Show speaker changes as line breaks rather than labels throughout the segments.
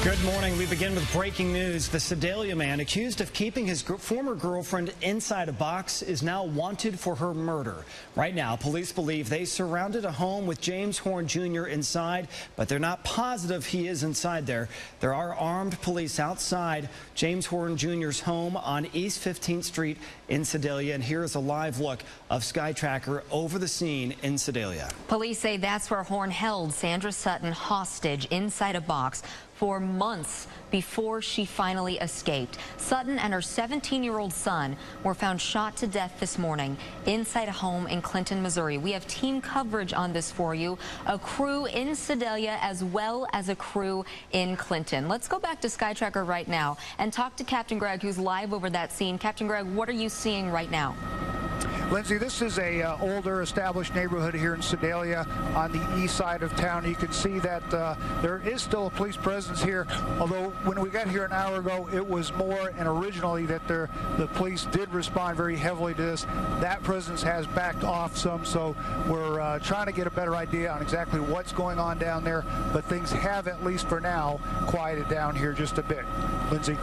Good morning. We begin with breaking news. The Sedalia man accused of keeping his former girlfriend inside a box is now wanted for her murder. Right now, police believe they surrounded a home with James Horn Jr. inside, but they're not positive he is inside there. There are armed police outside James Horn Jr.'s home on East 15th Street in Sedalia. And here is a live look of Sky Tracker over the scene in Sedalia.
Police say that's where Horn held Sandra Sutton hostage inside a box for months before she finally escaped. Sutton and her 17-year-old son were found shot to death this morning inside a home in Clinton, Missouri. We have team coverage on this for you, a crew in Sedalia as well as a crew in Clinton. Let's go back to Sky Tracker right now and talk to Captain Greg, who's live over that scene. Captain Greg, what are you seeing right now?
Lindsay, this is a older established neighborhood here in Sedalia on the east side of town. You can see that there is still a police presence here, although when we got here an hour ago it was more, and originally that the police did respond very heavily to this. That presence has backed off some, so we're trying to get a better idea on exactly what's going on down there, but things have, at least for now, quieted down here just a bit. Lindsay?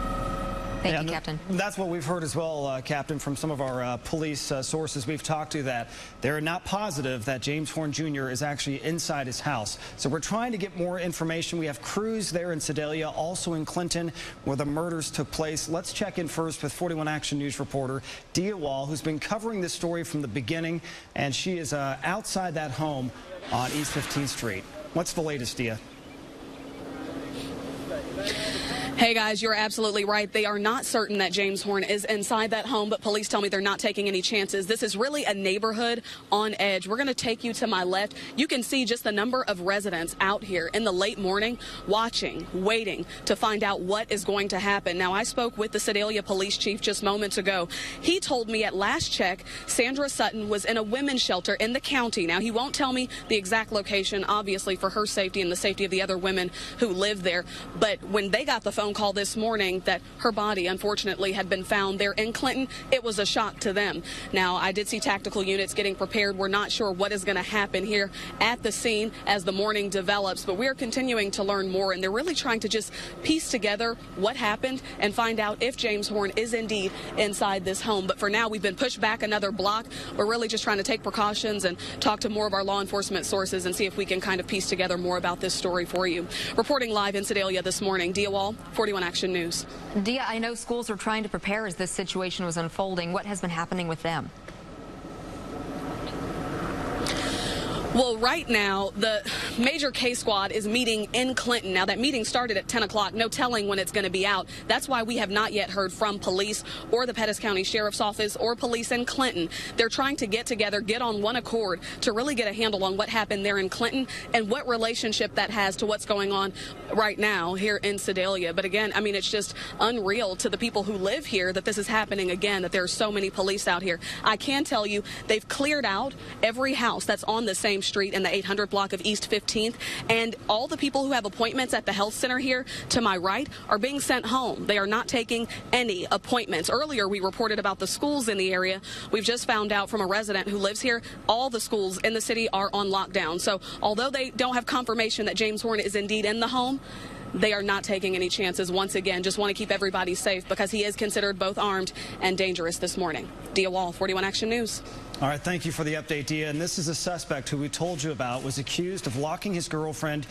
Thank you, Captain.
That's what we've heard as well, Captain, from some of our police sources we've talked to, that they're not positive that James Horn Jr. is actually inside his house. So we're trying to get more information. We have crews there in Sedalia, also in Clinton, where the murders took place. Let's check in first with 41 Action News reporter Dia Wall, who's been covering this story from the beginning, and she is outside that home on East 15th Street. What's the latest, Dia?
Hey guys, you're absolutely right. They are not certain that James Horn is inside that home, but police tell me they're not taking any chances. This is really a neighborhood on edge. We're going to take you to my left. You can see just the number of residents out here in the late morning watching, waiting to find out what is going to happen. Now, I spoke with the Sedalia police chief just moments ago. He told me at last check, Sandra Sutton was in a women's shelter in the county. Now, he won't tell me the exact location, obviously, for her safety and the safety of the other women who live there. But when they got the phone call this morning that her body, unfortunately, had been found there in Clinton, it was a shock to them. Now, I did see tactical units getting prepared. We're not sure what is going to happen here at the scene as the morning develops, but we're continuing to learn more, and they're really trying to just piece together what happened and find out if James Horn is indeed inside this home. But for now, we've been pushed back another block. We're really just trying to take precautions and talk to more of our law enforcement sources and see if we can kind of piece together more about this story for you. Reporting live in Sedalia this morning, Dia Wall, 41 Action News.
Dia, I know schools are trying to prepare as this situation was unfolding. What has been happening with them?
Well, right now, the major case squad is meeting in Clinton. Now, that meeting started at 10 o'clock. No telling when it's going to be out. That's why we have not yet heard from police or the Pettis County Sheriff's Office or police in Clinton. They're trying to get together, get on one accord to really get a handle on what happened there in Clinton and what relationship that has to what's going on right now here in Sedalia. But again, I mean, it's just unreal to the people who live here that this is happening again, that there are so many police out here. I can tell you they've cleared out every house that's on the same street in the 800 block of East 15th, and all the people who have appointments at the health center here to my right are being sent home. They are not taking any appointments. Earlier, we reported about the schools in the area. We've just found out from a resident who lives here, all the schools in the city are on lockdown. So although they don't have confirmation that James Horn is indeed in the home, they are not taking any chances. Once again, just want to keep everybody safe because he is considered both armed and dangerous this morning. Dia Wall, 41 Action News.
All right, thank you for the update, Dia. And this is a suspect who we told you about was accused of locking his girlfriend,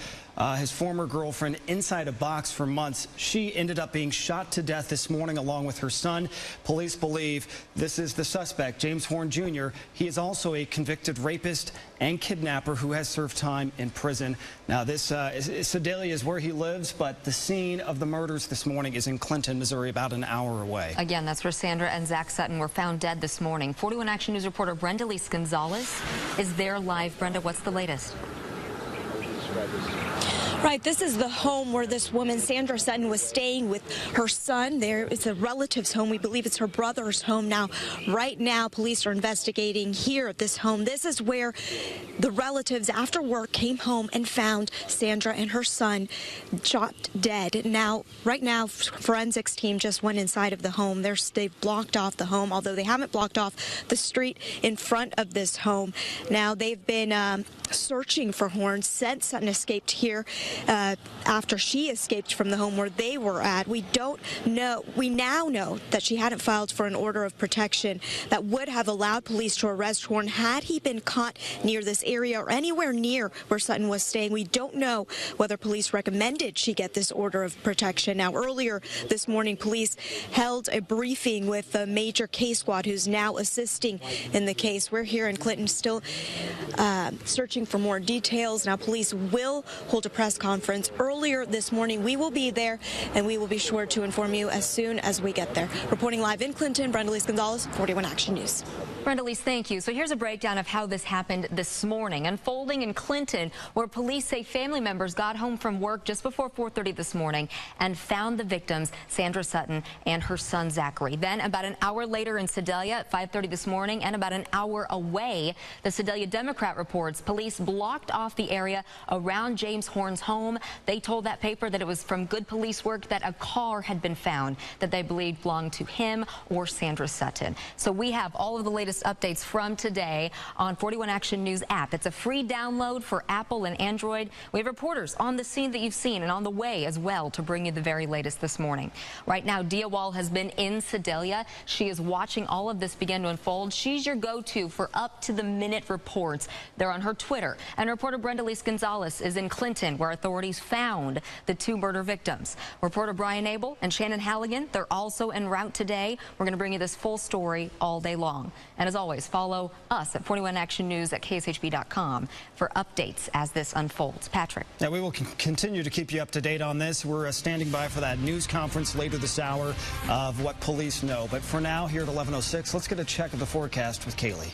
his former girlfriend, inside a box for months. She ended up being shot to death this morning along with her son. Police believe this is the suspect, James Horn Jr. He is also a convicted rapist and kidnapper who has served time in prison. Now, this Sedalia is where he lives, but the scene of the murders this morning is in Clinton, Missouri, about an hour away.
Again, that's where Sandra and Zach Sutton were found dead this morning. 41 Action News reporter Brenda Lise Gonzalez is there live. Brenda, what's the latest?
Right, this is the home where this woman, Sandra Sutton, was staying with her son. There is a relative's home. We believe it's her brother's home. Now, right now, police are investigating here at this home. This is where the relatives, after work, came home and found Sandra and her son shot dead. Now, right now, forensics team just went inside of the home. They've blocked off the home, although they haven't blocked off the street in front of this home. Now, they've been searching for Horn since Sutton escaped here after she escaped from the home where they were at. We now know that she hadn't filed for an order of protection that would have allowed police to arrest Horn had he been caught near this area or anywhere near where Sutton was staying. We don't know whether police recommended she get this order of protection. Now, earlier this morning, police held a briefing with the major case squad who's now assisting in the case. We're here in Clinton still searching for more details. Now, police will hold a press conference earlier this morning. We will be there, and we will be sure to inform you as soon as we get there. Reporting live in Clinton, Brenda-Lise Gonzalez, 41 Action News.
Brenda-Lise, thank you. So here's a breakdown of how this happened this morning, unfolding in Clinton, where police say family members got home from work just before 4:30 this morning and found the victims, Sandra Sutton and her son, Zachary. Then about an hour later in Sedalia at 5:30 this morning, and about an hour away, the Sedalia Democrat reports police blocked off the area around James Horn's home. They told that paper that it was from good police work that a car had been found that they believed belonged to him or Sandra Sutton. So we have all of the latest updates from today on 41 Action News app. It's a free download for Apple and Android. We have reporters on the scene that you've seen and on the way as well to bring you the very latest this morning. Right now, Dia Wall has been in Sedalia. She is watching all of this begin to unfold. She's your go-to for up-to-the-minute reports. They're on her Twitter. And reporter Brenda-Lise Gonzalez is in Clinton, where authorities found the two murder victims. Reporter Brian Abel and Shannon Halligan, they're also en route today. We're going to bring you this full story all day long. And as always, follow us at 41 Action News at KSHB.com for updates as this unfolds. Patrick.
Yeah, we will continue to keep you up to date on this. We're standing by for that news conference later this hour of what police know. But for now, here at 11:06, let's get a check of the forecast with Kaylee.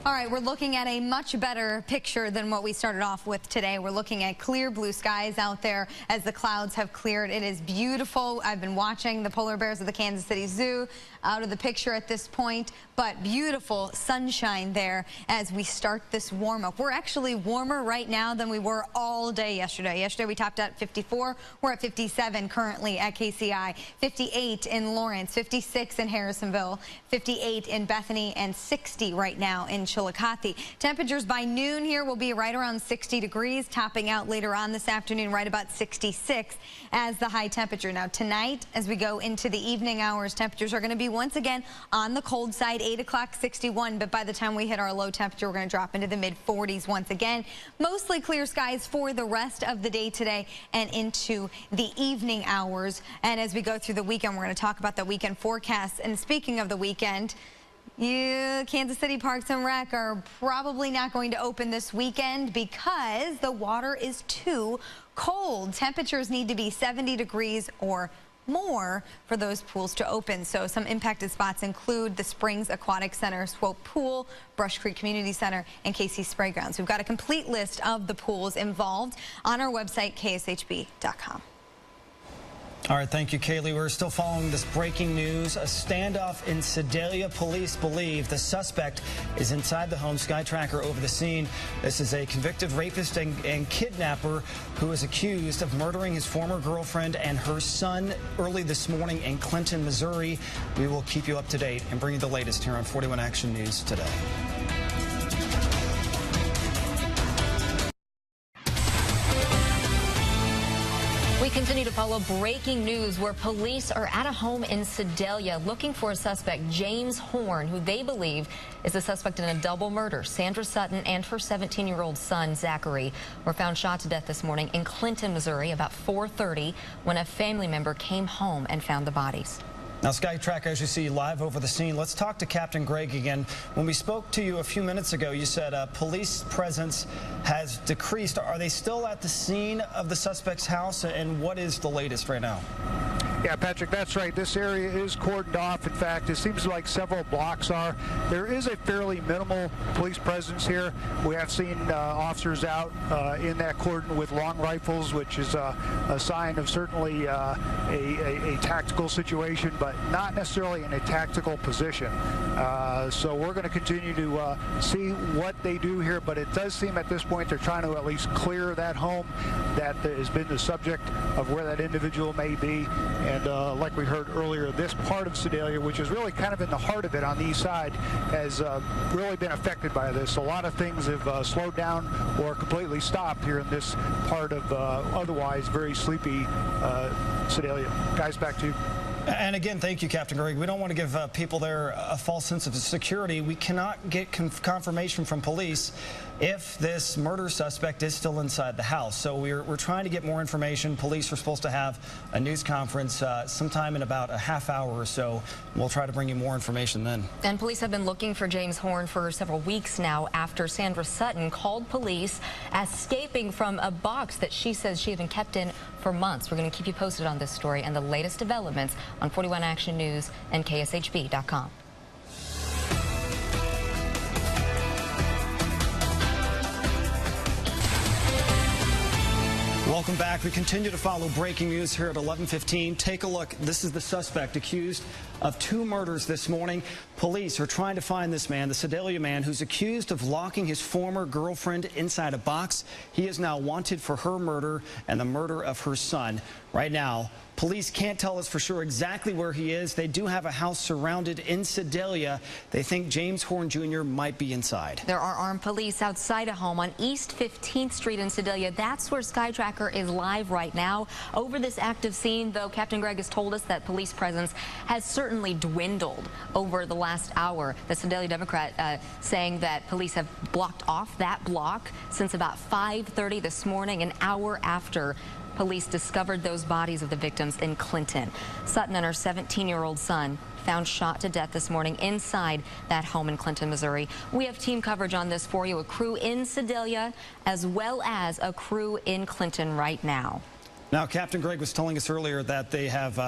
All right, we're looking at a much better picture than what we started off with today. We're looking at clear blue skies out there as the clouds have cleared. It is beautiful. I've been watching the polar bears of the Kansas City Zoo out of the picture at this point, but beautiful sunshine there as we start this warm up. We're actually warmer right now than we were all day yesterday. Yesterday we topped out at 54. We're at 57 currently at KCI, 58 in Lawrence, 56 in Harrisonville, 58 in Bethany, and 60 right now in Chillicothe. Temperatures by noon here will be right around 60 degrees, topping out later on this afternoon right about 66 as the high temperature. Now tonight, as we go into the evening hours, temperatures are going to be once again on the cold side. 8 o'clock 61, but by the time we hit our low temperature, we're going to drop into the mid-40s once again. Mostly clear skies for the rest of the day today and into the evening hours. And as we go through the weekend, we're going to talk about the weekend forecast. And speaking of the weekend, Kansas City Parks and Rec are probably not going to open this weekend because the water is too cold. Temperatures need to be 70 degrees or more for those pools to open. So some impacted spots include the Springs Aquatic Center, Swope Pool, Brush Creek Community Center, and KC Spray Grounds. We've got a complete list of the pools involved on our website, KSHB.com.
All right, thank you, Kaylee. We're still following this breaking news. A standoff in Sedalia. Police believe the suspect is inside the home. Sky Tracker over the scene. This is a convicted rapist and kidnapper who is accused of murdering his former girlfriend and her son early this morning in Clinton, Missouri. We will keep you up to date and bring you the latest here on 41 Action News today.
We continue to follow breaking news where police are at a home in Sedalia looking for a suspect, James Horn, who they believe is the suspect in a double murder. Sandra Sutton and her 17-year-old son, Zachary, were found shot to death this morning in Clinton, Missouri, about 4:30 when a family member came home and found the bodies.
Now, Sky Tracker, as you see, live over the scene. Let's talk to Captain Greg again. When we spoke to you a few minutes ago, you said police presence has decreased. Are they still at the scene of the suspect's house? And what is the latest right now?
Yeah, Patrick, that's right. This area is cordoned off. In fact, it seems like several blocks are. There is a fairly minimal police presence here. We have seen officers out in that cordon with long rifles, which is a sign of certainly a tactical situation, but not necessarily in a tactical position. So we're going to continue to see what they do here, but it does seem at this point they're trying to at least clear that home that has been the subject of where that individual may be. And like we heard earlier, this part of Sedalia, which is really kind of in the heart of it on the east side, has really been affected by this. A lot of things have slowed down or completely stopped here in this part of otherwise very sleepy Sedalia. Guys, back to you.
And again, thank you, Captain Greg. We don't want to give people there a false sense of security. We cannot get confirmation from police if this murder suspect is still inside the house. So we're trying to get more information. Police are supposed to have a news conference sometime in about a half hour or so. We'll try to bring you more information then.
And police have been looking for James Horn for several weeks now after Sandra Sutton called police escaping from a box that she says she had been kept in for months. We're going to keep you posted on this story and the latest developments on 41 Action News and KSHB.com.
Welcome back. We continue to follow breaking news here at 11:15. Take a look. This is the suspect accused of 2 murders this morning. Police are trying to find this man, the Sedalia man, who's accused of locking his former girlfriend inside a box. He is now wanted for her murder and the murder of her son. Right now, police can't tell us for sure exactly where he is. They do have a house surrounded in Sedalia. They think James Horn Jr. might be inside.
There are armed police outside a home on East 15th Street in Sedalia. That's where SkyTracker is live right now. Over this active scene, though, Captain Greg has told us that police presence has certainly dwindled over the last hour. The Sedalia Democrat saying that police have blocked off that block since about 5:30 this morning, an hour after police discovered those bodies of the victims in Clinton. Sutton and her 17-year-old son found shot to death this morning inside that home in Clinton, Missouri. We have team coverage on this for you, a crew in Sedalia as well as a crew in Clinton right now.
Now, Captain Greg was telling us earlier that they have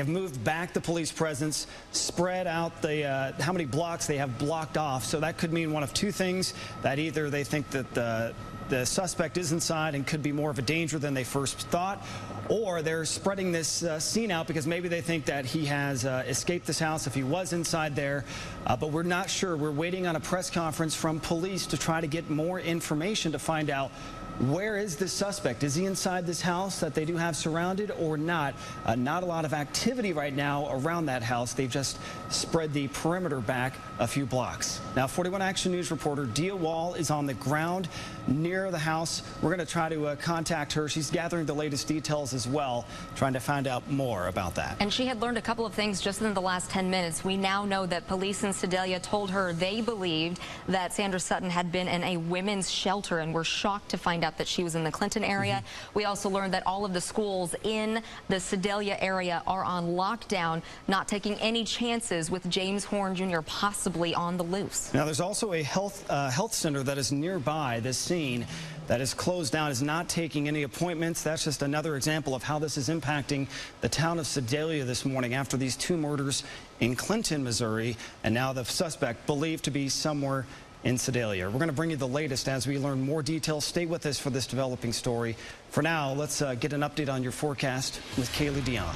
moved back the police presence, spread out the how many blocks they have blocked off. So that could mean one of 2 things, that either they think that the suspect is inside and could be more of a danger than they first thought, or they're spreading this scene out because maybe they think that he has escaped this house if he was inside there. But we're not sure. We're waiting on a press conference from police to try to get more information to find out where is this suspect. Is he inside this house that they do have surrounded or not? Not a lot of activity right now around that house. They've just spread the perimeter back a few blocks. Now, 41 Action News reporter Dia Wall is on the ground near the house. We're going to try to contact her. She's gathering the latest details as well, trying to find out more about that.
And she had learned a couple of things just in the last 10 minutes. We now know that police in Sedalia told her they believed that Sandra Sutton had been in a women's shelter and were shocked to find out that she was in the Clinton area. We also learned that all of the schools in the Sedalia area are on lockdown, not taking any chances with James Horn Jr. possibly on the loose.
Now, there's also a health center that is nearby this scene that is closed down, is not taking any appointments. That's just another example of how this is impacting the town of Sedalia this morning after these 2 murders in Clinton, Missouri, and now the suspect believed to be somewhere in Sedalia. We're going to bring you the latest as we learn more details. Stay with us for this developing story. For now, let's get an update on your forecast with Kaylee Dion.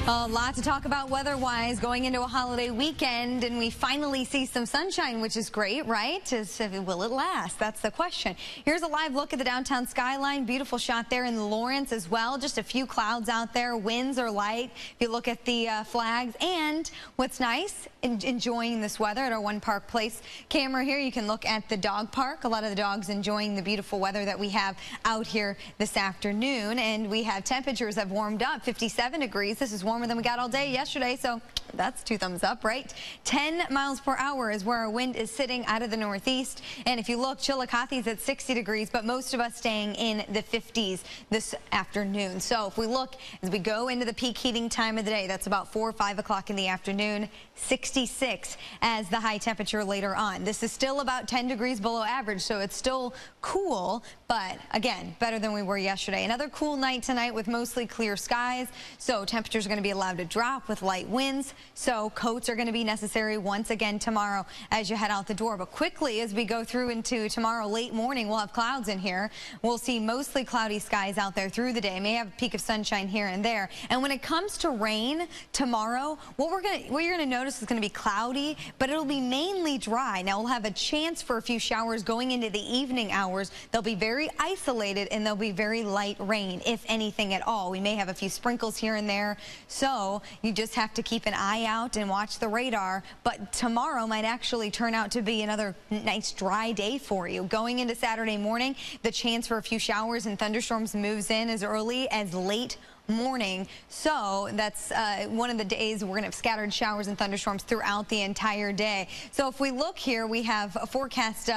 A lot to talk about weather-wise going into a holiday weekend, and we finally see some sunshine, which is great, right? Will it last? That's the question. Here's a live look at the downtown skyline. Beautiful shot there in Lawrence as well. Just a few clouds out there. Winds are light. If you look at the flags, and what's nice, enjoying this weather at our One Park Place camera here, you can look at the dog park. A lot of the dogs enjoying the beautiful weather that we have out here this afternoon, and we have temperatures that have warmed up. 57 degrees. This is warmer than we got all day yesterday, so that's 2 thumbs up, right? 10 miles per hour is where our wind is sitting out of the northeast. And if you look, Chillicothe's at 60 degrees, but most of us staying in the 50s this afternoon. So if we look as we go into the peak heating time of the day, that's about 4 or 5 o'clock in the afternoon, 66 as the high temperature later on. This is still about 10 degrees below average, so it's still cool, but again, better than we were yesterday. Another cool night tonight with mostly clear skies, so temperatures are going to be allowed to drop with light winds, so coats are going to be necessary once again tomorrow as you head out the door. But quickly, as we go through into tomorrow late morning, we'll have clouds in here. We'll see mostly cloudy skies out there through the day. May have a peak of sunshine here and there. And when it comes to rain tomorrow, what you're going to notice is going to be cloudy, but it'll be mainly dry. Now we'll have a chance for a few showers going into the evening hours. They'll be very very isolated, and there'll be very light rain, if anything at all. We may have a few sprinkles here and there, so you just have to keep an eye out and watch the radar. But tomorrow might actually turn out to be another nice dry day for you. Going into Saturday morning, the chance for a few showers and thunderstorms moves in as early as late morning. So that's one of the days we're going to have scattered showers and thunderstorms throughout the entire day. So if we look here, we have a forecast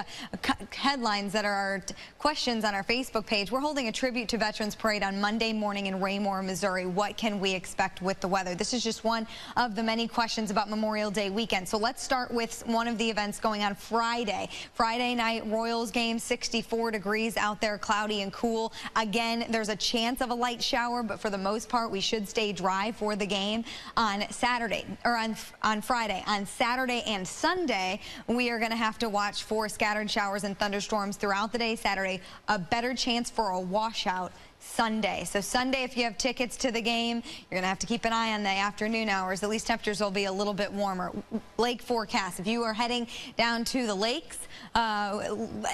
headlines that are our questions on our Facebook page. We're holding a tribute to Veterans Parade on Monday morning in Raymore, Missouri. What can we expect with the weather? This is just one of the many questions about Memorial Day weekend. So let's start with one of the events going on Friday. Friday night Royals game, 64 degrees out there, cloudy and cool. Again, there's a chance of a light shower, but for the most part, we should stay dry for the game on Saturday, or on Friday. On Saturday and Sunday, we are going to have to watch for scattered showers and thunderstorms throughout the day. Saturday, a better chance for a washout Sunday. So Sunday, if you have tickets to the game, you're going to have to keep an eye on the afternoon hours. At least temperatures will be a little bit warmer. Lake forecast. If you are heading down to the lakes,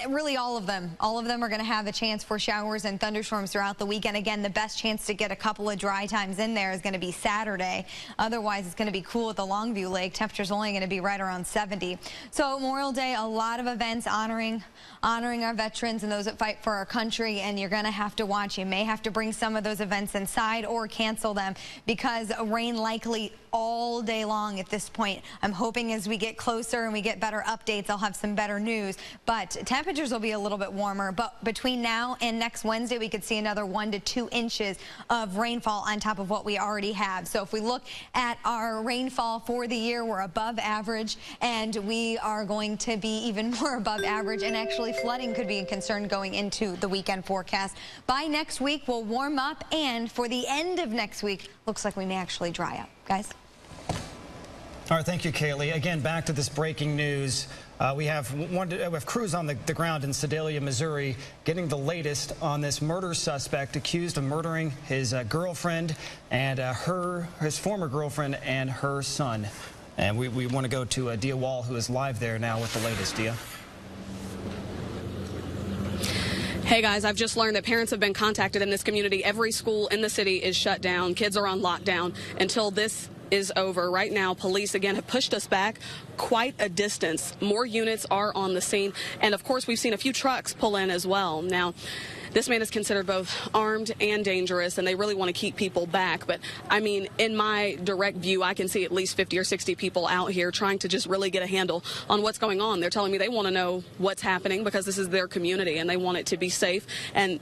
really all of them are going to have a chance for showers and thunderstorms throughout the weekend. Again, the best chance to get a couple of dry times in there is going to be Saturday. Otherwise, it's going to be cool at the Longview Lake. Temperatures only going to be right around 70. So Memorial Day, a lot of events honoring our veterans and those that fight for our country, and you're going to have to watch. You may have to bring some of those events inside or cancel them because rain likely all day long at this point. I'm hoping as we get closer and we get better updates, I'll have some better news. But temperatures will be a little bit warmer. But between now and next Wednesday, we could see another 1 to 2 inches of rainfall on top of what we already have. So if we look at our rainfall for the year, we're above average, and we are going to be even more above average, and actually flooding could be a concern going into the weekend forecast. By next week, we'll warm up, and for the end of next week, looks like we may actually dry up. Guys?
All right, thank you, Kaylee. Again, back to this breaking news. We have crews on the ground in Sedalia, Missouri, getting the latest on this murder suspect accused of murdering his girlfriend and his former girlfriend and her son. And we want to go to Dia Wall, who is live there now with the latest. Dia.
Hey guys, I've just learned that parents have been contacted in this community. Every school in the city is shut down. Kids are on lockdown until this is over. Right now, police again have pushed us back quite a distance. More units are on the scene, and of course we've seen a few trucks pull in as well. Now, this man is considered both armed and dangerous, and they really want to keep people back. But I mean, in my direct view, I can see at least 50 or 60 people out here trying to just really get a handle on what's going on. They're telling me they want to know what's happening because this is their community and they want it to be safe. And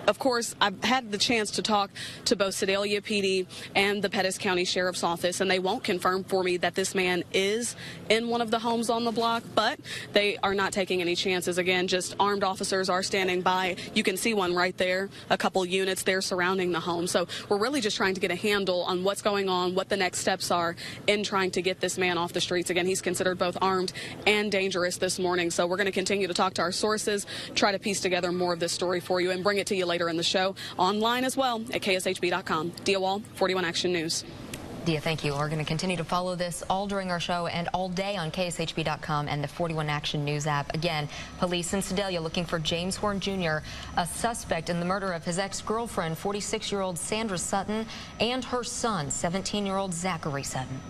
of course, I've had the chance to talk to both Sedalia PD and the Pettis County Sheriff's Office, and they won't confirm for me that this man is in one of the homes on the block, but they are not taking any chances. Again, just armed officers are standing by. You can see one right there, a couple units there surrounding the home. So we're really just trying to get a handle on what's going on, what the next steps are in trying to get this man off the streets. Again, he's considered both armed and dangerous this morning. So we're going to continue to talk to our sources, try to piece together more of this story for you, and bring it to you later in the show, online as well at KSHB.com. Dia Wall, 41 Action News.
Dia, thank you. We're going to continue to follow this all during our show and all day on KSHB.com and the 41 Action News app. Again, police in Sedalia looking for James Horn Jr., a suspect in the murder of his ex-girlfriend, 46-year-old Sandra Sutton, and her son, 17-year-old Zachary Sutton.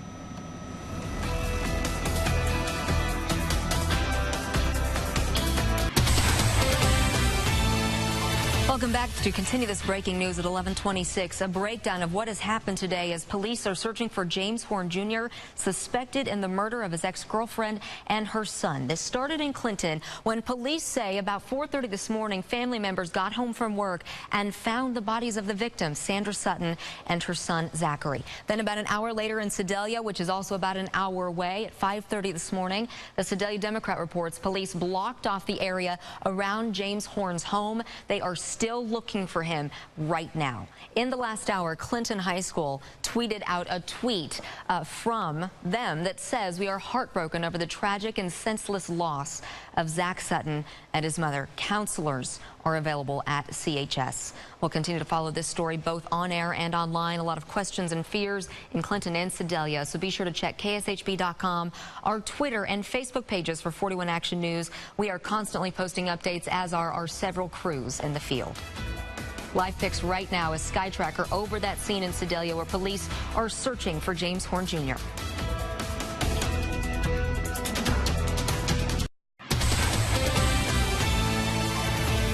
Welcome back to continue this breaking news at 11:26. A breakdown of what has happened today as police are searching for James Horn Jr., suspected in the murder of his ex-girlfriend and her son. This started in Clinton when police say about 4:30 this morning, family members got home from work and found the bodies of the victims, Sandra Sutton and her son, Zachary. Then about an hour later in Sedalia, which is also about an hour away, at 5:30 this morning, the Sedalia Democrat reports police blocked off the area around James Horn's home. They are still looking for him right now. In the last hour, Clinton High School tweeted out a tweet from them that says, "We are heartbroken over the tragic and senseless loss of Zach Sutton and his mother. Counselors are available at CHS. We'll continue to follow this story both on air and online. A lot of questions and fears in Clinton and Sedalia, so be sure to check KSHB.com, our Twitter and Facebook pages for 41 Action News. We are constantly posting updates, as are our several crews in the field. Live pics right now is Sky Tracker over that scene in Sedalia where police are searching for James Horn Jr.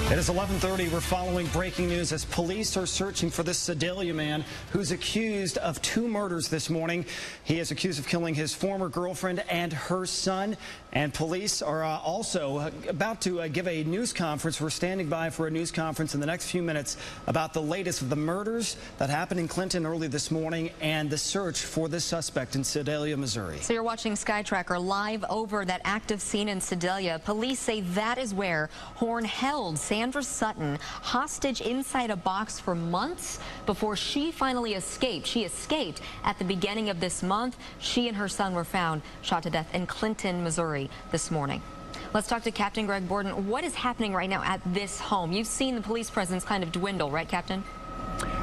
It is 11:30. We're following breaking news as police are searching for this Sedalia man who's accused of 2 murders this morning. He is accused of killing his former girlfriend and her son. And police are also about to give a news conference. We're standing by for a news conference in the next few minutes about the latest of the murders that happened in Clinton early this morning and the search for this suspect in Sedalia, Missouri.
So you're watching Sky Tracker live over that active scene in Sedalia. Police say that is where Horn held Sandra Sutton hostage inside a box for months before she finally escaped. She escaped at the beginning of this month. She and her son were found shot to death in Clinton, Missouri this morning. Let's talk to Captain Greg Borden. What is happening right now at this home? You've seen the police presence kind of dwindle, right, Captain?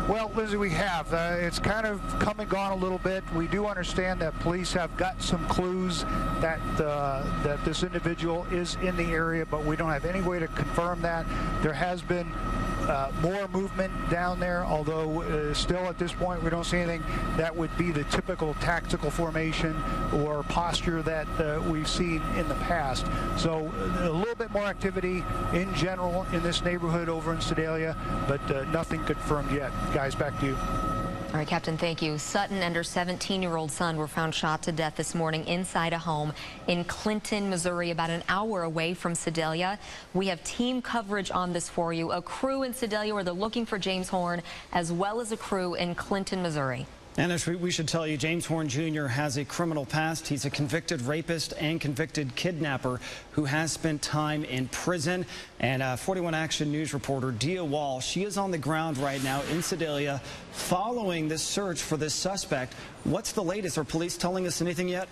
Well, Lizzie, we have. It's kind of come and gone a little bit. We do understand that police have got some clues that that this individual is in the area, but we don't have any way to confirm that. There has been more movement down there, although still at this point we don't see anything that would be the typical tactical formation or posture that we've seen in the past. So a little bit more activity in general in this neighborhood over in Sedalia, but nothing confirmed yet. Guys, back to you.
All right, Captain, thank you. Sutton and her 17-year-old son were found shot to death this morning inside a home in Clinton, Missouri, about an hour away from Sedalia. We have team coverage on this for you. A crew in Sedalia where they're looking for James Horn, as well as a crew in Clinton, Missouri.
And as we should tell you, James Horn Jr. has a criminal past. He's a convicted rapist and convicted kidnapper who has spent time in prison. And 41 Action News reporter Dia Wall, she is on the ground right now in Sedalia following this search for this suspect. What's the latest? Are police telling us anything yet?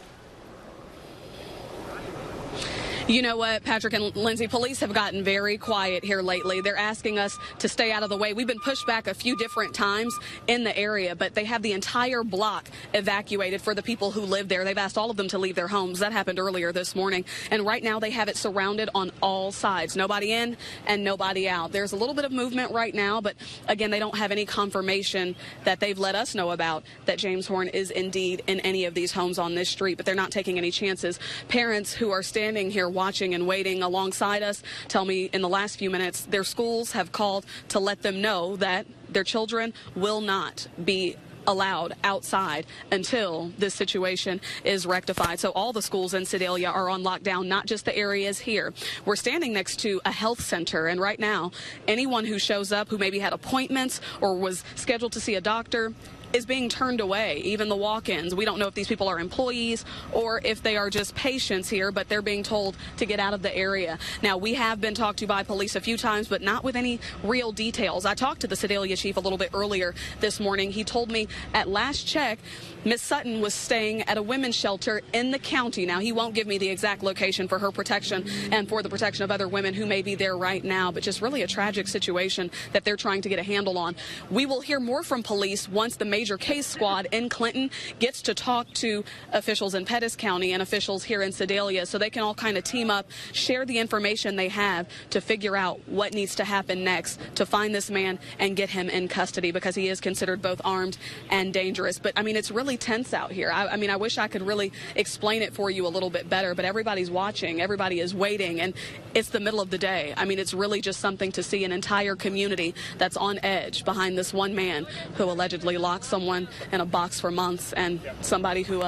You know what, Patrick and Lindsay, police have gotten very quiet here lately. They're asking us to stay out of the way. We've been pushed back a few different times in the area, but they have the entire block evacuated for the people who live there. They've asked all of them to leave their homes. That happened earlier this morning. And right now they have it surrounded on all sides. Nobody in and nobody out. There's a little bit of movement right now, but again, they don't have any confirmation that they've let us know about that James Horn is indeed in any of these homes on this street, but they're not taking any chances. Parents who are standing here watching and waiting alongside us tell me in the last few minutes their schools have called to let them know that their children will not be allowed outside until this situation is rectified. So all the schools in Sedalia are on lockdown, not just the areas here. We're standing next to a health center, and right now anyone who shows up who maybe had appointments or was scheduled to see a doctor is being turned away, even the walk-ins. We don't know if these people are employees or if they are just patients here, but they're being told to get out of the area. Now, we have been talked to by police a few times, but not with any real details. I talked to the Sedalia chief a little bit earlier this morning. He told me at last check, Miss Sutton was staying at a women's shelter in the county. Now, he won't give me the exact location for her protection and for the protection of other women who may be there right now, but just really a tragic situation that they're trying to get a handle on. We will hear more from police once the major case squad in Clinton gets to talk to officials in Pettis County and officials here in Sedalia so they can all kind of team up, share the information they have to figure out what needs to happen next to find this man and get him in custody, because he is considered both armed and dangerous. But I mean, it's really tense out here. I mean, I wish I could really explain it for you a little bit better, but everybody's watching, everybody is waiting, and it's the middle of the day. I mean, it's really just something to see an entire community that's on edge behind this one man who allegedly locked someone in a box for months, and somebody who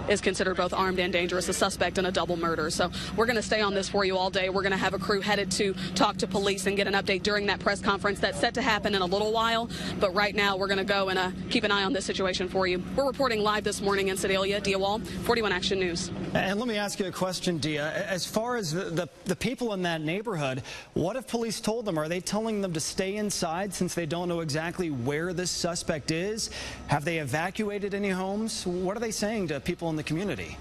is considered both armed and dangerous, a suspect in a double murder. So we're going to stay on this for you all day. We're going to have a crew headed to talk to police and get an update during that press conference that's set to happen in a little while. But right now we're going to go and keep an eye on this situation for you. We're reporting live this morning in Sedalia. Dia Wall, 41 Action News.
And let me ask you a question, Dia. As far as the people in that neighborhood, what have police told them? Are they telling them to stay inside since they don't know exactly where this suspect is? Have they evacuated any homes? What are they saying to people in the community?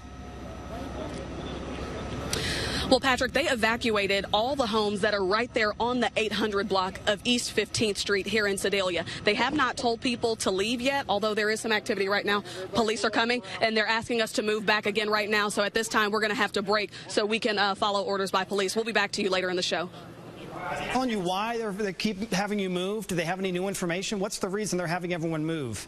Well, Patrick, they evacuated all the homes that are right there on the 800 block of East 15th Street here in Sedalia. They have not told people to leave yet, although there is some activity right now. Police are coming, and they're asking us to move back again right now. So at this time, we're going to have to break so we can follow orders by police. We'll be back to you later in the show.
Telling you why they keep having you move? Do they have any new information? What's the reason they're having everyone move?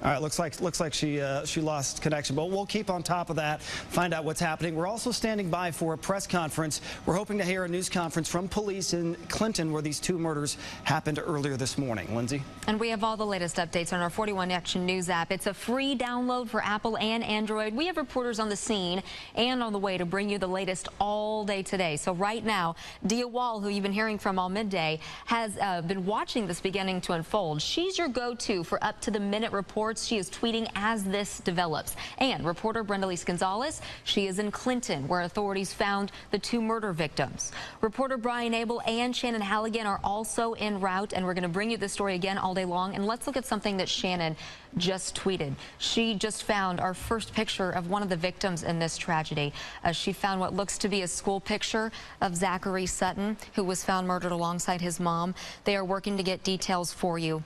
All right, looks like she lost connection, but we'll keep on top of that, find out what's happening. We're also standing by for a press conference. We're hoping to hear a news conference from police in Clinton, where these two murders happened earlier this morning. Lindsay?
And we have all the latest updates on our 41 Action News app. It's a free download for Apple and Android. We have reporters on the scene and on the way to bring you the latest all day today. So right now, Dia Wall, who you've been hearing from all midday, has been watching this beginning to unfold. She's your go-to for up-to-the-minute reports. She is tweeting as this develops. And reporter Brenda Lise Gonzalez, she is in Clinton, where authorities found the two murder victims. Reporter Brian Abel and Shannon Halligan are also en route, and we're going to bring you this story again all day long. And let's look at something that Shannon just tweeted. She just found our first picture of one of the victims in this tragedy. She found what looks to be a school picture of Zachary Sutton, who was found murdered alongside his mom. They are working to get details for you,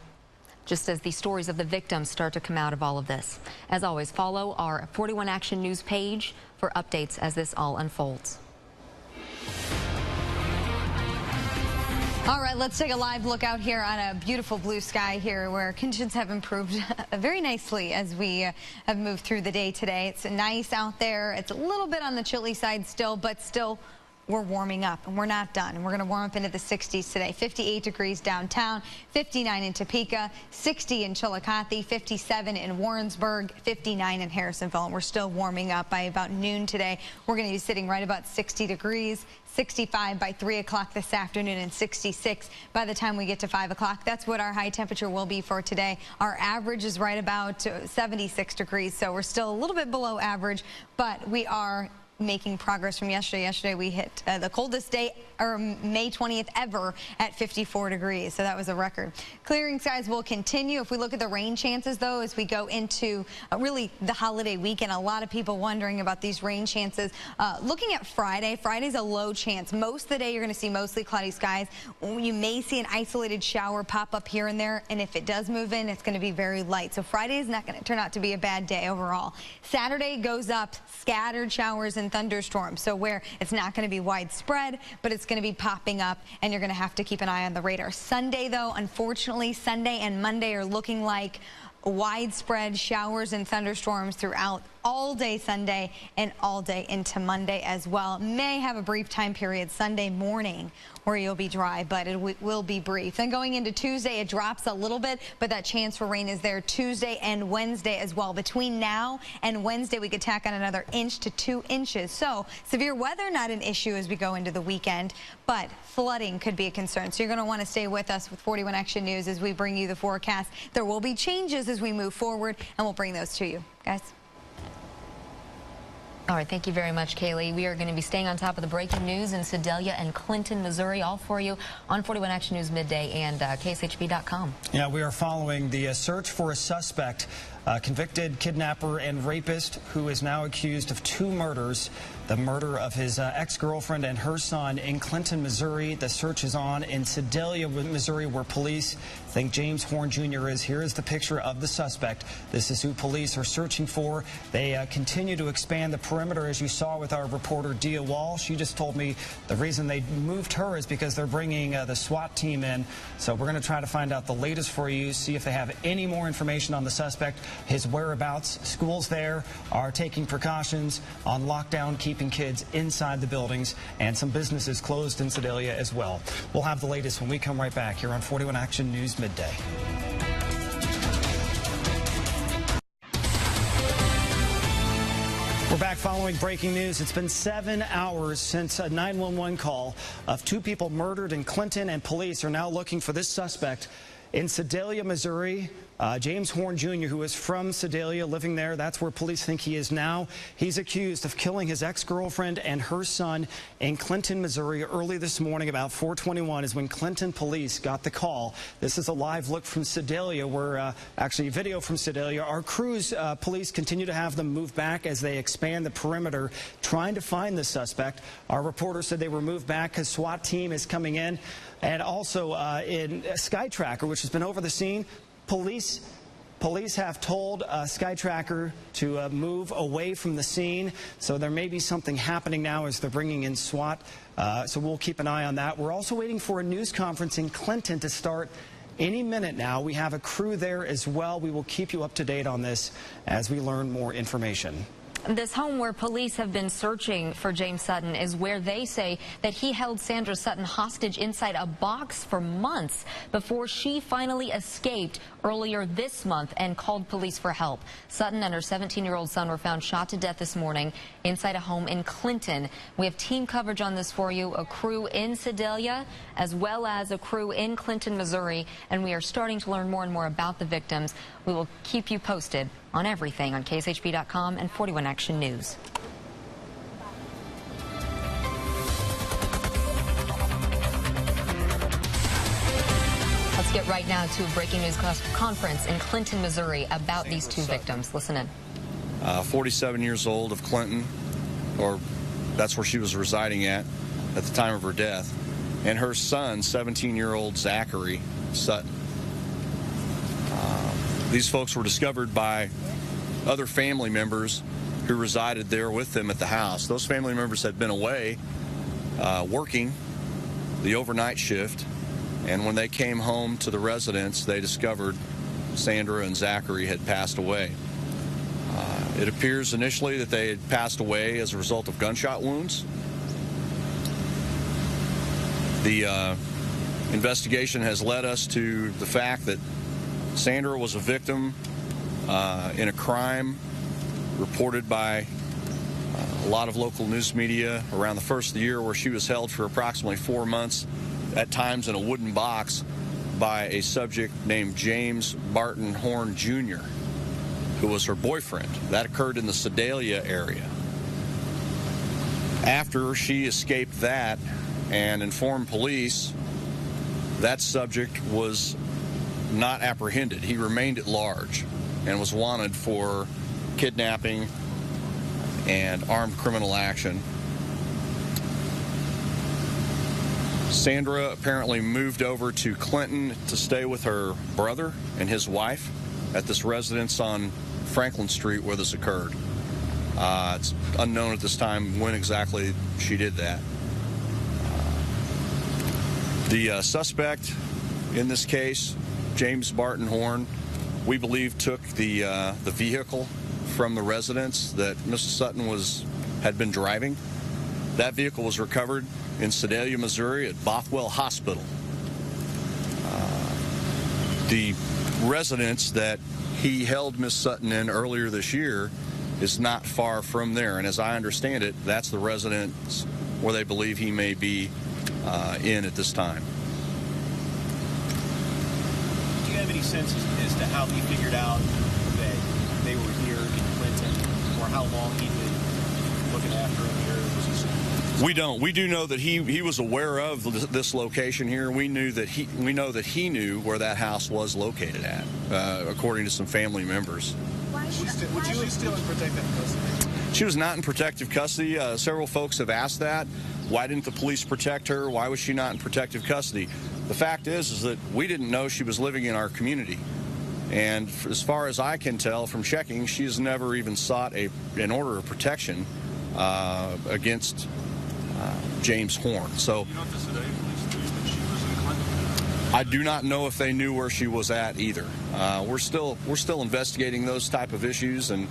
just as the stories of the victims start to come out of all of this. As always, follow our 41 Action News page for updates as this all unfolds.
All right, let's take a live look out here on a beautiful blue sky here, where conditions have improved very nicely as we have moved through the day today. It's nice out there. It's a little bit on the chilly side still, but still we're warming up, and we're not done. We're going to warm up into the 60s today. 58 degrees downtown, 59 in Topeka, 60 in Chillicothe, 57 in Warrensburg, 59 in Harrisonville. And we're still warming up. By about noon today, we're going to be sitting right about 60 degrees. 65 by 3 o'clock this afternoon, and 66 by the time we get to 5 o'clock. That's what our high temperature will be for today. Our average is right about 76 degrees, so we're still a little bit below average, but we are making progress from yesterday. Yesterday we hit the coldest day, or May 20th ever, at 54 degrees. So that was a record. Clearing skies will continue. If we look at the rain chances, though, as we go into really the holiday weekend, a lot of people wondering about these rain chances. Looking at Friday, Friday's a low chance. Most of the day you're going to see mostly cloudy skies. You may see an isolated shower pop up here and there, and if it does move in, it's going to be very light. So Friday is not going to turn out to be a bad day overall. Saturday goes up, scattered showers and thunderstorms, so where it's not going to be widespread, but it's going to be popping up, and you're going to have to keep an eye on the radar. Sunday, though, unfortunately, Sunday and Monday are looking like widespread showers and thunderstorms throughout all day Sunday and all day into Monday as well. May have a brief time period Sunday morning where you'll be dry, but it will be brief. Then going into Tuesday, it drops a little bit, but that chance for rain is there Tuesday and Wednesday as well. Between now and Wednesday, we could tack on another inch to 2 inches. So severe weather, not an issue as we go into the weekend, but flooding could be a concern. So you're going to want to stay with us with 41 Action News as we bring you the forecast. There will be changes as we move forward, and we'll bring those to you, guys.
All right, thank you very much, Kaylee. We are going to be staying on top of the breaking news in Sedalia and Clinton, Missouri, all for you on 41 Action News Midday and KSHB.com.
Yeah, we are following the search for a suspect, convicted kidnapper and rapist who is now accused of 2 murders. The murder of his ex-girlfriend and her son in Clinton, Missouri. The search is on in Sedalia, Missouri, where police think James Horn Jr. is. Here is the picture of the suspect. This is who police are searching for. They continue to expand the perimeter, as you saw with our reporter Dia Wall. She just told me the reason they moved her is because they're bringing the SWAT team in. So we're going to try to find out the latest for you, see if they have any more information on the suspect, his whereabouts. Schools there are taking precautions on lockdown, keeping kids inside the buildings, and some businesses closed in Sedalia as well. We'll have the latest when we come right back here on 41 Action News Midday. We're back following breaking news. It's been 7 hours since a 911 call of 2 people murdered in Clinton, and police are now looking for this suspect. In Sedalia, Missouri, James Horn Jr., who is from Sedalia, living there, that's where police think he is now. He's accused of killing his ex-girlfriend and her son in Clinton, Missouri. Early this morning, about 4:21, is when Clinton police got the call. This is a live look from Sedalia, where actually video from Sedalia. Our crews, police continue to have them move back as they expand the perimeter, trying to find the suspect. Our reporter said they were moved back because SWAT team is coming in. And also in SkyTracker, which has been over the scene, police have told SkyTracker to move away from the scene. So there may be something happening now as they're bringing in SWAT. So we'll keep an eye on that. We're also waiting for a news conference in Clinton to start any minute now. We have a crew there as well. We will keep you up to date on this as we learn more information.
This home where police have been searching for James Sutton is where they say that he held Sandra Sutton hostage inside a box for months before she finally escaped earlier this month and called police for help. Sutton and her 17-year-old son were found shot to death this morning inside a home in Clinton. We have team coverage on this for you, a crew in Sedalia as well as a crew in Clinton, Missouri, and we are starting to learn more and more about the victims. We will keep you posted on everything on KSHB.com and 41 Action News. Let's get right now to a breaking news conference in Clinton, Missouri about these two victims. Listen in.
47 years old of Clinton, or that's where she was residing at the time of her death, and her son, 17-year-old Zachary Sutton. These folks were discovered by other family members who resided there with them at the house. Those family members had been away working the overnight shift, and when they came home to the residence, they discovered Sandra and Zachary had passed away. It appears initially that they had passed away as a result of gunshot wounds. The investigation has led us to the fact that Sandra was a victim in a crime reported by a lot of local news media around the first of the year, where she was held for approximately 4 months, at times in a wooden box, by a subject named James Barton Horn Jr., who was her boyfriend. That occurred in the Sedalia area. After she escaped that and informed police, that subject was not apprehended. He remained at large and was wanted for kidnapping and armed criminal action. Sandra apparently moved over to Clinton to stay with her brother and his wife at this residence on Franklin Street where this occurred. It's unknown at this time when exactly she did that. The suspect in this case, James Barton Horn, we believe took the vehicle from the residence that Mrs. Sutton had been driving. That vehicle was recovered in Sedalia, Missouri at Bothwell Hospital. The residence that he held Miss Sutton in earlier this year is not far from there, and as I understand it, that's the residence where they believe he may be in at this time.
Do you have any sense as to how he figured out that they were here in Clinton, or how long he'd been looking after him here?
We don't. We do know that he was aware of this location here. We know that he knew where that house was located at, according to some family members.
Was she still in protective custody?
She was not in protective custody. Several folks have asked that. Why didn't the police protect her? Why was she not in protective custody? The fact is that we didn't know she was living in our community. And as far as I can tell from checking, she has never even sought an order of protection against James Horn. So
you know if the Sedalia police knew that she was in Clinton?
I do not know if they knew where she was at either. We're still investigating those type of issues, and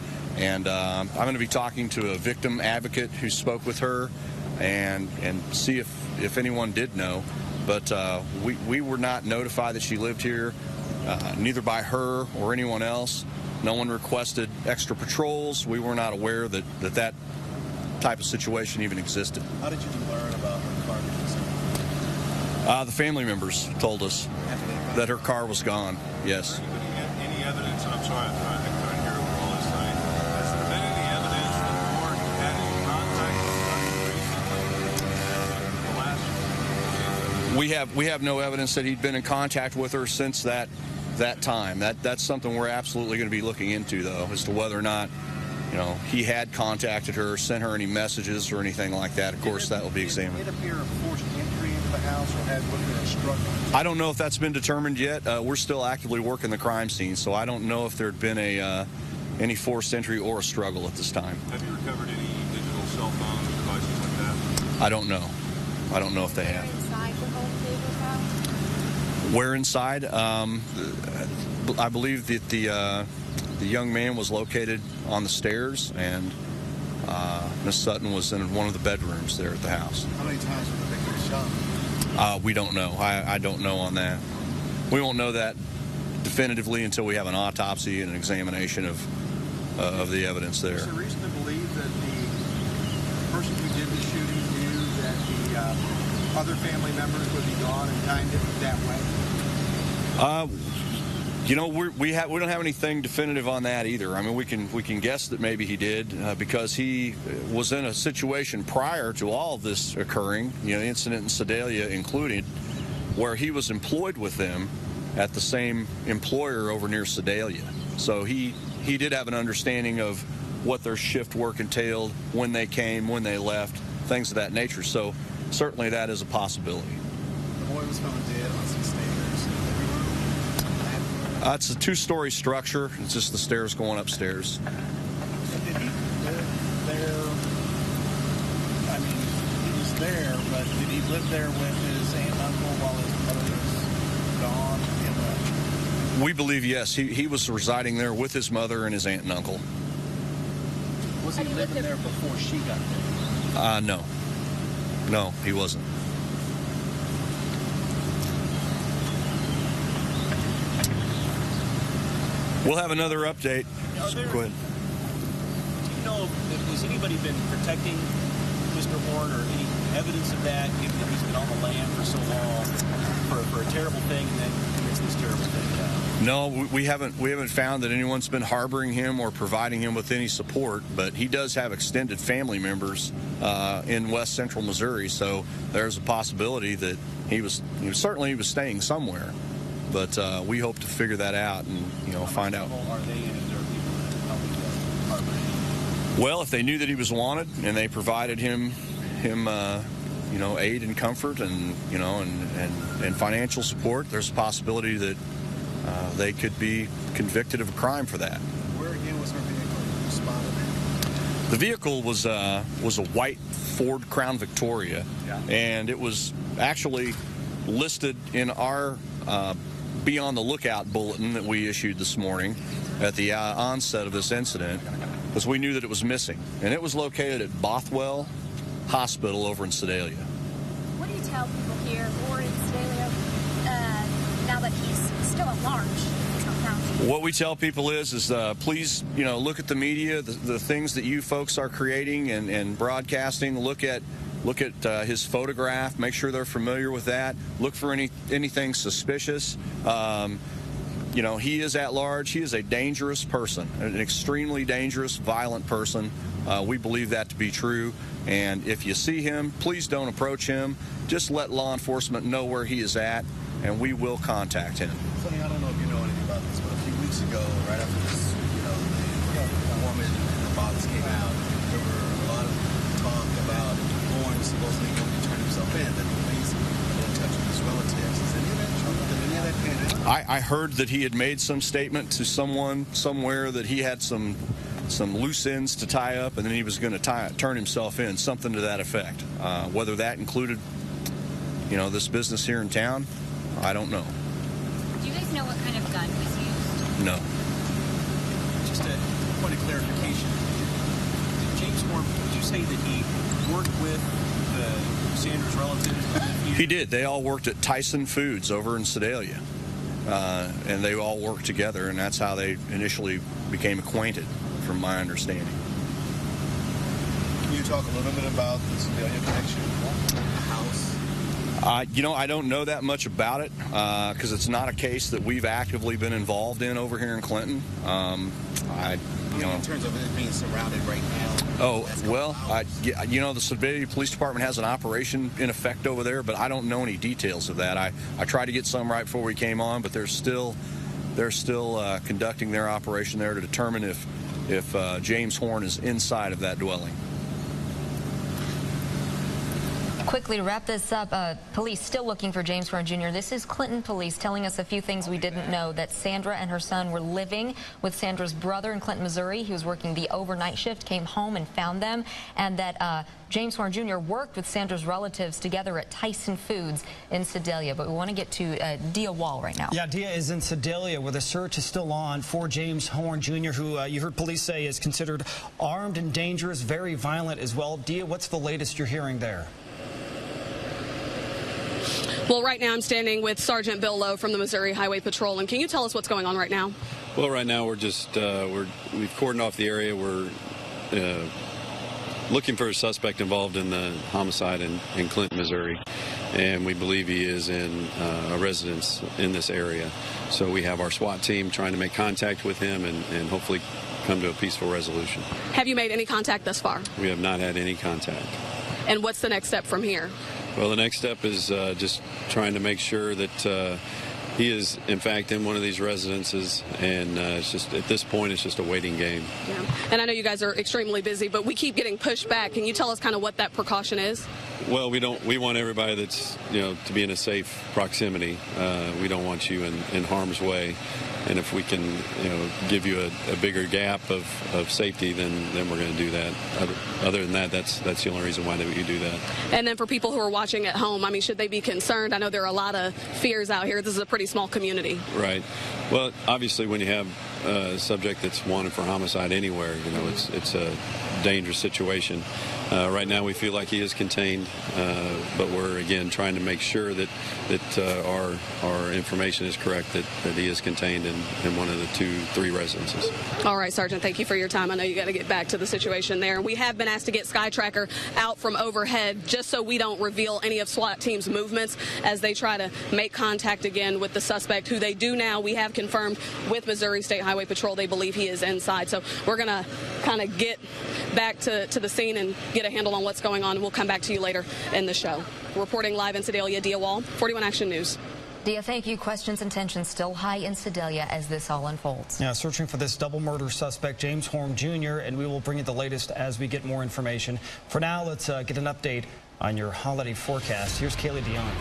I'm going to be talking to a victim advocate who spoke with her and see if anyone did know. But we were not notified that she lived here, neither by her or anyone else. No one requested extra patrols. We were not aware that type of situation even existed.
How did you learn about her car?
The family members told us.
After they
that her car was gone, yes.
Any evidence, and I'm sorry, I couldn't hear over all this time. Has there been any evidence that Warren had any contact with the last?
We have no evidence that he'd been in contact with her since that time. That's something we're absolutely going to be looking into, though, as to whether or not, you know, he had contacted her, sent her any messages or anything like that. Of course, that will be examined.
Did it appear a forced entry into the house, or was there a struggle?
I don't know if that's been determined yet. We're still actively working the crime scene, so I don't know if there had been any forced entry or a struggle at this time.
Have you recovered any digital cell phones, devices like that?
I don't know. I don't know if they have. Where inside? I believe that the young man was located on the stairs, and Miss Sutton was in one of the bedrooms there at the house.
How many times was the victim shot?
We don't know. I don't know on that. We won't know that definitively until we have an autopsy and an examination of the evidence there.
Is there reason to believe that the person who did the shooting knew that the other family members would be gone and timed it that way?
You know, we don't have anything definitive on that either. I mean, we can guess that maybe he did because he was in a situation prior to all of this occurring, you know, the incident in Sedalia included, where he was employed with them at the same employer over near Sedalia. So he did have an understanding of what their shift work entailed, when they came, when they left, things of that nature. So certainly that is a possibility.
The boy was found dead on some stairs.
It's a two-story structure. It's just the stairs going upstairs.
Did he live there? I mean, he was there, but did he live there with his aunt and uncle while his mother was gone?
We believe, yes. He was residing there with his mother and his aunt and uncle.
Was he living there before she got there?
No. No, he wasn't. We'll have another update. Go ahead.
Do you know if has anybody been protecting Mr. Horn, or any evidence of that, given that he's been on the land for so long, for a terrible thing, and then commits this terrible thing?
No, we haven't found that anyone's been harboring him or providing him with any support, but he does have extended family members in west central Missouri, so there's a possibility that he was staying somewhere. But we hope to figure that out and, you know, find out.
Are they in? Is there people that help harbor him?
Well, if they knew that he was wanted and they provided him you know, aid and comfort and, you know, and financial support, there's a possibility that they could be convicted of a crime for that.
Where again was her vehicle spotted?
The vehicle was a white Ford Crown Victoria, and it was actually listed in our be on the lookout bulletin that we issued this morning at the onset of this incident, because we knew that it was missing, and it was located at Bothwell Hospital over in Sedalia.
What do you tell people here or in Sedalia now that he's still at large?
What we tell people is please, you know, look at the media, the things that you folks are creating and broadcasting. Look at his photograph. Make sure they're familiar with that. Look for anything suspicious. You know, he is at large. He is a dangerous person, an extremely dangerous, violent person. We believe that to be true. And if you see him, please don't approach him. Just let law enforcement know where he is at, and we will contact him.
Sonny, I don't know if you know anything about this, but a few weeks ago, right after this, you know, the woman and the box came out, there were a lot of talk about Warren supposedly going to turn himself in, that the police had been in touch with his relatives. Is any of that true? Did any of that pan out?
I heard that he had made some statement to someone somewhere that he had some loose ends to tie up, and then he was going to turn himself in, something to that effect. Whether that included, you know, this business here in town, I don't know.
Do you guys know what kind of gun was used?
No.
Just a point of clarification. James Horn, did you say that he worked with the Sanders relatives?
He did. They all worked at Tyson Foods over in Sedalia. And they all worked together, and that's how they initially became acquainted, from my understanding.
Can you talk a little bit about the Sedalia connection, the house?
You know, I don't know that much about it because it's not a case that we've actively been involved in over here in Clinton.
In terms of it being surrounded right now.
Oh, well, you know, the Sedalia Police Department has an operation in effect over there, but I don't know any details of that. I tried to get some right before we came on, but they're still conducting their operation there to determine if James Horn is inside of that dwelling.
Quickly to wrap this up, police still looking for James Horn Jr. This is Clinton police telling us a few things we didn't know, that Sandra and her son were living with Sandra's brother in Clinton, Missouri. He was working the overnight shift, came home and found them, and that James Horn Jr. worked with Sandra's relatives together at Tyson Foods in Sedalia. But we want to get to Dia Wall right now.
Yeah, Dia is in Sedalia where the search is still on for James Horn Jr., who you heard police say is considered armed and dangerous, very violent as well. Dia, what's the latest you're hearing there?
Well, right now I'm standing with Sergeant Bill Lowe from the Missouri Highway Patrol. And can you tell us what's going on right now?
Well, right now we're just we've cordoned off the area. We're looking for a suspect involved in the homicide in Clinton, Missouri, and we believe he is in a residence in this area. So we have our SWAT team trying to make contact with him and hopefully come to a peaceful resolution.
Have you made any contact thus far?
We have not had any contact.
And what's the next step from here?
Well, the next step is just trying to make sure that he is, in fact, in one of these residences, and it's just at this point, it's just a waiting game.
Yeah. And I know you guys are extremely busy, but we keep getting pushed back. Can you tell us kind of what that precaution is?
Well, we want everybody that's, you know, to be in a safe proximity. We don't want you in harm's way. And if we can, you know, give you a bigger gap of safety, then we're going to do that. Other than that, that's the only reason why we do that.
And then for people who are watching at home, I mean, should they be concerned? I know there are a lot of fears out here. This is a pretty small community.
Right. Well, obviously, when you have a subject that's wanted for homicide anywhere, you know, it's a dangerous situation. Right now, we feel like he is contained, but we're again trying to make sure that our information is correct, that he is contained in one of the 2-3 residences.
All right, Sergeant, thank you for your time. I know you got to get back to the situation there. We have been asked to get Sky Tracker out from overhead just so we don't reveal any of SWAT team's movements as they try to make contact again with the suspect, who they do now. We have confirmed with Missouri State Highway Patrol they believe he is inside. So we're going to kind of get back to the scene and get a handle on what's going on. We'll come back to you later in the show. Reporting live in Sedalia, Dia Wall, 41 Action News.
Dia, thank you. Questions and tensions still high in Sedalia as this all unfolds.
Yeah, searching for this double murder suspect, James Horn Jr., and we will bring you the latest as we get more information. For now, let's get an update on your holiday forecast. Here's Kaylee Dion.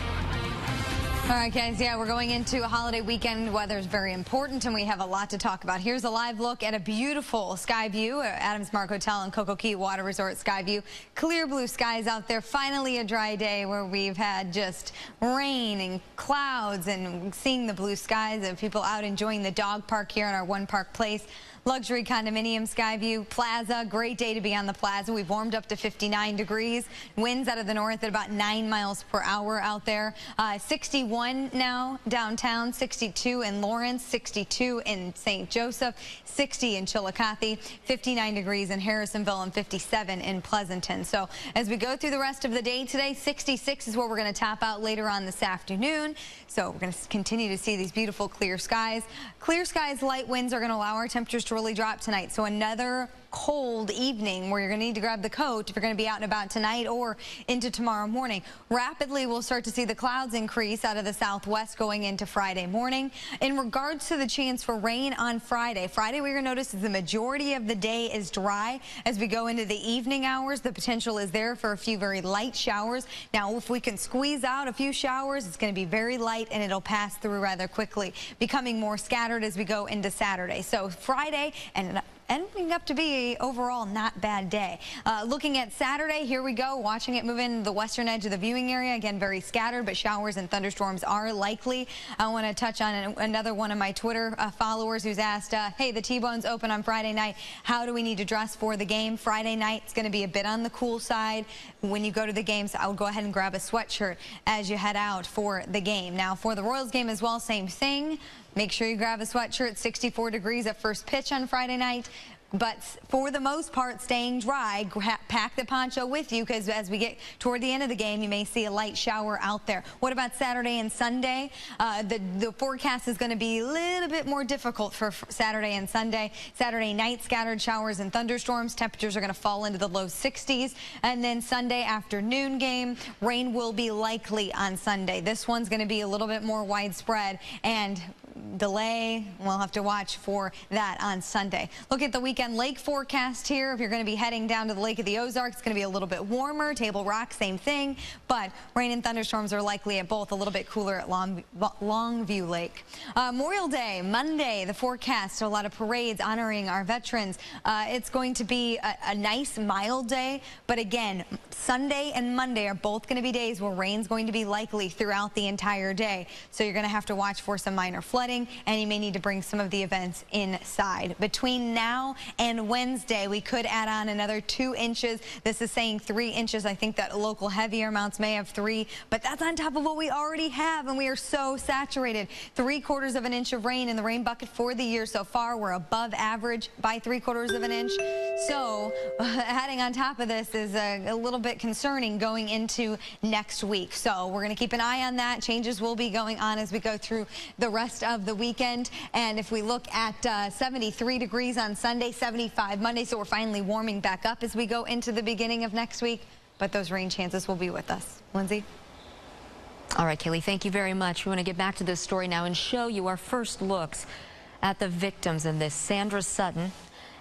All right, guys, yeah, we're going into a holiday weekend. Weather is very important, and we have a lot to talk about. Here's a live look at a beautiful sky view at Adams Mark Hotel and Cocoa Key Water Resort sky view. Clear blue skies out there. Finally a dry day where we've had just rain and clouds and seeing the blue skies of people out enjoying the dog park here in our One Park Place. Luxury condominium sky view plaza. Great day to be on the plaza. We've warmed up to 59 degrees. Winds out of the north at about 9 miles per hour out there. 61 now downtown, 62 in Lawrence, 62 in St. Joseph, 60 in Chillicothe, 59 degrees in Harrisonville, and 57 in Pleasanton. So as we go through the rest of the day today, 66 is where we're going to top out later on this afternoon. So we're going to continue to see these beautiful clear skies. Clear skies, light winds are going to allow our temperatures to really drop tonight. So another cold evening where you're going to need to grab the coat if you're going to be out and about tonight or into tomorrow morning. Rapidly, we'll start to see the clouds increase out of the southwest going into Friday morning. In regards to the chance for rain on Friday, we're going to notice the majority of the day is dry. As we go into the evening hours, the potential is there for a few very light showers. Now, if we can squeeze out a few showers, it's going to be very light and it'll pass through rather quickly, becoming more scattered as we go into Saturday. So Friday and ending up to be a overall not bad day. Looking at Saturday, here we go, watching it move in the western edge of the viewing area. Again, very scattered, but showers and thunderstorms are likely. I want to touch on another one of my Twitter followers who's asked, hey, the T-Bone's open on Friday night. How do we need to dress for the game? Friday night, it's going to be a bit on the cool side. When you go to the game, so I would go ahead and grab a sweatshirt as you head out for the game. Now, for the Royals game as well, same thing. Make sure you grab a sweatshirt. 64 degrees at first pitch on Friday night. but for the most part staying dry. Pack the poncho with you, because as we get toward the end of the game, you may see a light shower out there. What about Saturday and Sunday? The forecast is going to be a little bit more difficult for Saturday and Sunday. Saturday night, scattered showers and thunderstorms. Temperatures are going to fall into the low 60s. And then Sunday afternoon game, rain will be likely on Sunday. This one's going to be a little bit more widespread, and delay, we'll have to watch for that on Sunday. Look at the weekend lake forecast here. If you're going to be heading down to the Lake of the Ozarks, it's going to be a little bit warmer. Table Rock, same thing, but rain and thunderstorms are likely at both. A little bit cooler at Longview Lake. Memorial Day, Monday, the forecast, a lot of parades honoring our veterans. It's going to be a nice mild day, but again, Sunday and Monday are both going to be days where rain's going to be likely throughout the entire day. So you're going to have to watch for some minor flooding, and you may need to bring some of the events inside. Between now and Wednesday, we could add on another 2 inches. This is saying 3 inches. I think that local heavier amounts may have 3, but that's on top of what we already have, and we are so saturated. 3/4 of an inch of rain in the rain bucket for the year so far. We're above average by 3/4 of an inch. So adding on top of this is a little bit concerning going into next week. So we're going to keep an eye on that. Changes will be going on as we go through the rest of the weekend. And if we look at 73 degrees on Sunday, 75 Monday, so we're finally warming back up as we go into the beginning of next week. But those rain chances will be with us. Lindsay?
All right, Kaylee, thank you very much. We want to get back to this story now and show you our first looks at the victims in this. Sandra Sutton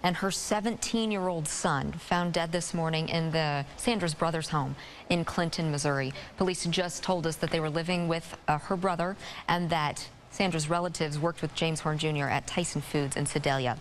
and her 17-year-old son found dead this morning in Sandra's brother's home in Clinton, Missouri. Police just told us that they were living with her brother and that Sandra's relatives worked with James Horn Jr. at Tyson Foods in Sedalia.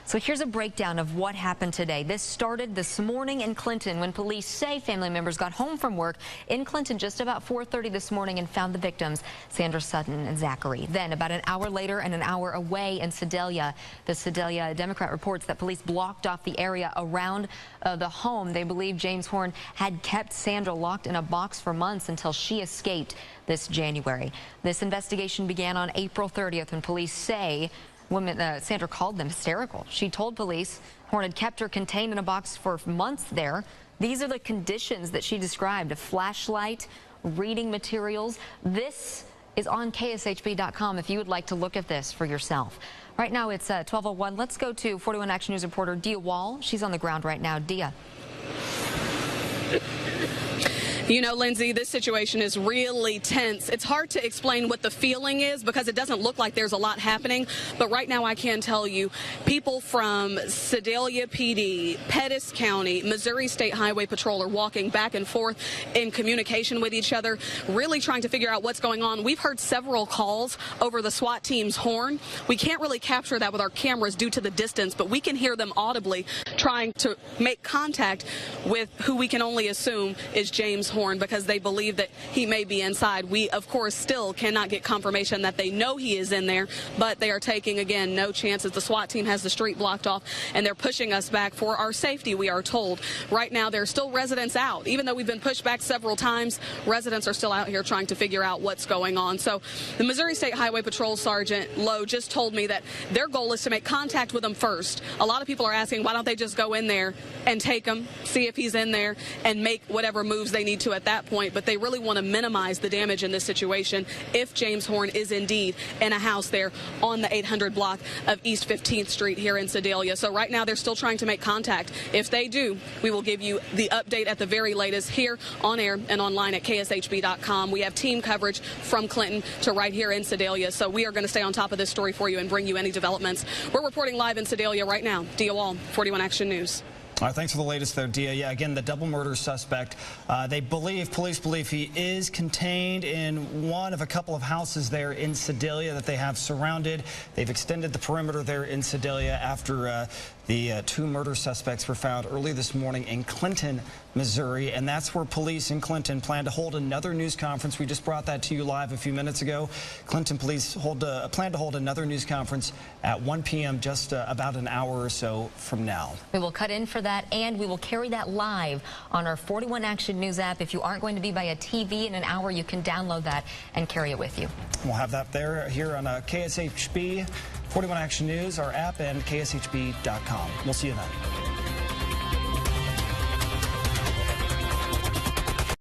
So here's a breakdown of what happened today. This started this morning in Clinton when police say family members got home from work in Clinton just about 4:30 this morning and found the victims, Sandra Sutton and Zachary. Then about an hour later and an hour away in Sedalia, the Sedalia Democrat reports that police blocked off the area around the home. They believe James Horn had kept Sandra locked in a box for months until she escaped this January. This investigation began on April 30th when police say Sandra called them hysterical. She told police Horn had kept her contained in a box for months there. These are the conditions that she described: a flashlight, reading materials. This is on KSHB.com if you would like to look at this for yourself. Right now it's 12:01. Let's go to 41 Action News reporter Dia Wall. She's on the ground right now. Dia.
You know, Lindsay, this situation is really tense. It's hard to explain what the feeling is because it doesn't look like there's a lot happening. But right now I can tell you, people from Sedalia PD, Pettis County, Missouri State Highway Patrol are walking back and forth in communication with each other, really trying to figure out what's going on. We've heard several calls over the SWAT team's horn. We can't really capture that with our cameras due to the distance, but we can hear them audibly trying to make contact with who we can only assume is James Horn, because they believe that he may be inside. We, of course, still cannot get confirmation that they know he is in there, but they are taking, again, no chances. The SWAT team has the street blocked off, and they're pushing us back for our safety, we are told. Right now, there are still residents out. Even though we've been pushed back several times, residents are still out here trying to figure out what's going on. So the Missouri State Highway Patrol Sergeant Lowe just told me that their goal is to make contact with him first. A lot of people are asking, why don't they just go in there and take him, see if he's in there, and make whatever moves they need to at that point. But they really want to minimize the damage in this situation if James Horn is indeed in a house there on the 800 block of East 15th Street here in Sedalia. So right now they're still trying to make contact. If they do, we will give you the update at the very latest here on air and online at KSHB.com. We have team coverage from Clinton to right here in Sedalia. So we are going to stay on top of this story for you and bring you any developments. We're reporting live in Sedalia right now. Dia Wall, 41 Action News.
All right, thanks for the latest there, Dia. Yeah, again, the double murder suspect, police believe he is contained in one of a couple of houses there in Sedalia that they have surrounded. They've extended the perimeter there in Sedalia after the 2 murder suspects were found early this morning in Clinton, Missouri, and that's where police in Clinton plan to hold another news conference. We just brought that to you live a few minutes ago. Clinton police plan to hold another news conference at 1 p.m. just about an hour or so from now.
We will cut in for that, and we will carry that live on our 41 Action News app. If you aren't going to be by a TV in an hour, you can download that and carry it with you.
We'll have that there here on KSHB. 41 Action News, our app, and KSHB.com. We'll see you then.